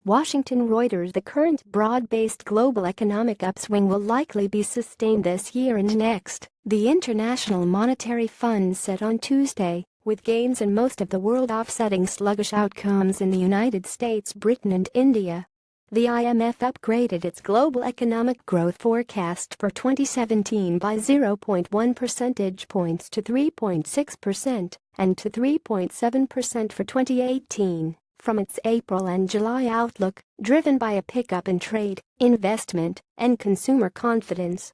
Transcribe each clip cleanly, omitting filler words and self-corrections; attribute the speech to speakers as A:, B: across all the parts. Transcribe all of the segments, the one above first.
A: Washington Reuters. The current broad-based global economic upswing will likely be sustained this year and next, the International Monetary Fund said on Tuesday, with gains in most of the world offsetting sluggish outcomes in the United States, Britain and India. The IMF upgraded its global economic growth forecast for 2017 by 0.1 percentage points to 3.6% and to 3.7% for 2018 from its April and July outlook, driven by a pickup in trade, investment, and consumer confidence.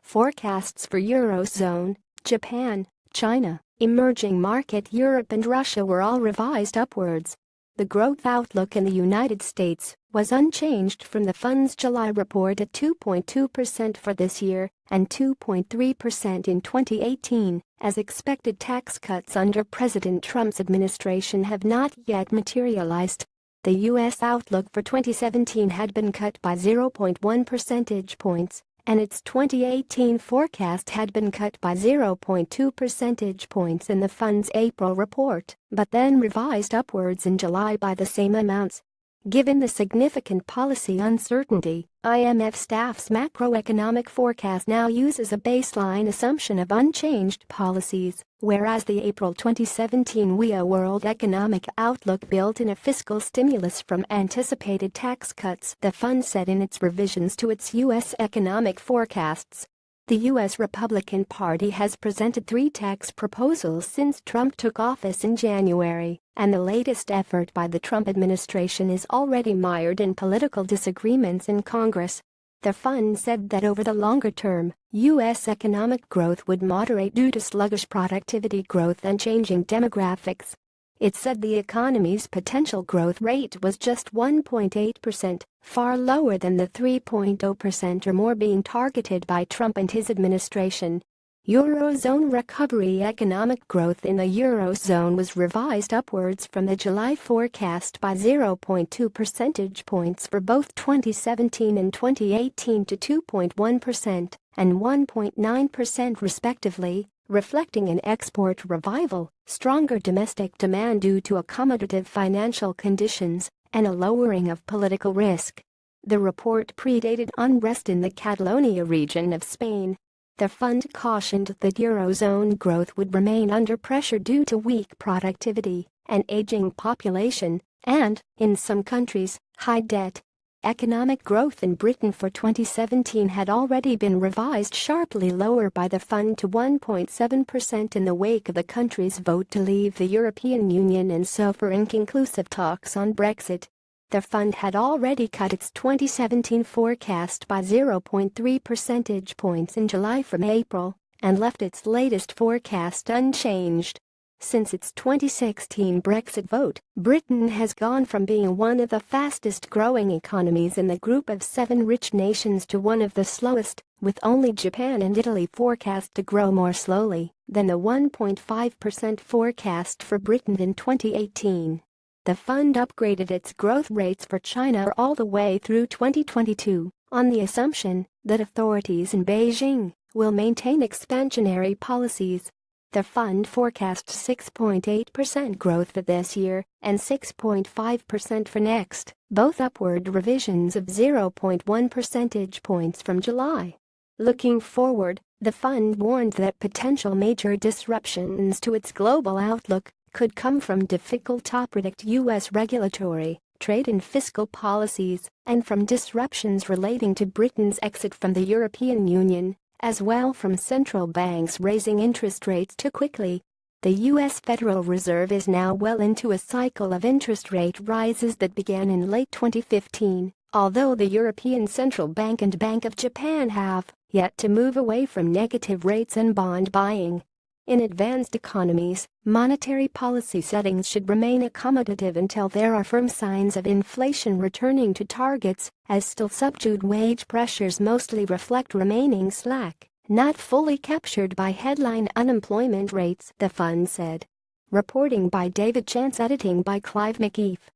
A: Forecasts for Eurozone, Japan, China, emerging market Europe and Russia were all revised upwards. The growth outlook in the United States was unchanged from the fund's July report at 2.2% for this year and 2.3% in 2018, as expected. Tax cuts under President Trump's administration have not yet materialized. The U.S. outlook for 2017 had been cut by 0.1 percentage points, and its 2018 forecast had been cut by 0.2 percentage points in the fund's April report, but then revised upwards in July by the same amounts. Given the significant policy uncertainty, IMF staff's macroeconomic forecast now uses a baseline assumption of unchanged policies, whereas the April 2017 WEA World Economic Outlook built in a fiscal stimulus from anticipated tax cuts, the fund said in its revisions to its U.S. economic forecasts. The U.S. Republican Party has presented 3 tax proposals since Trump took office in January, and the latest effort by the Trump administration is already mired in political disagreements in Congress. The fund said that over the longer term, U.S. economic growth would moderate due to sluggish productivity growth and changing demographics. It said the economy's potential growth rate was just 1.8%, far lower than the 3.0% or more being targeted by Trump and his administration. Eurozone recovery. Economic growth in the Eurozone was revised upwards from the July forecast by 0.2 percentage points for both 2017 and 2018 to 2.1% and 1.9% respectively, reflecting an export revival, stronger domestic demand due to accommodative financial conditions, and a lowering of political risk. The report predated unrest in the Catalonia region of Spain. The fund cautioned that Eurozone growth would remain under pressure due to weak productivity, an aging population, and, in some countries, high debt. Economic growth in Britain for 2017 had already been revised sharply lower by the fund to 1.7% in the wake of the country's vote to leave the European Union and so for inconclusive talks on Brexit. The fund had already cut its 2017 forecast by 0.3 percentage points in July from April and left its latest forecast unchanged. Since its 2016 Brexit vote, Britain has gone from being one of the fastest-growing economies in the group of 7 rich nations to one of the slowest, with only Japan and Italy forecast to grow more slowly than the 1.5% forecast for Britain in 2018. The fund upgraded its growth rates for China all the way through 2022, on the assumption that authorities in Beijing will maintain expansionary policies. The fund forecast 6.8% growth for this year and 6.5% for next, both upward revisions of 0.1 percentage points from July. Looking forward, the fund warned that potential major disruptions to its global outlook could come from difficult to predict U.S. regulatory, trade and fiscal policies, and from disruptions relating to Britain's exit from the European Union, as well from central banks raising interest rates too quickly. The U.S. Federal Reserve is now well into a cycle of interest rate rises that began in late 2015, although the European Central Bank and Bank of Japan have yet to move away from negative rates and bond buying. In advanced economies, monetary policy settings should remain accommodative until there are firm signs of inflation returning to targets, as still subdued wage pressures mostly reflect remaining slack, not fully captured by headline unemployment rates, the fund said. Reporting by David Chance, editing by Clive McKeith.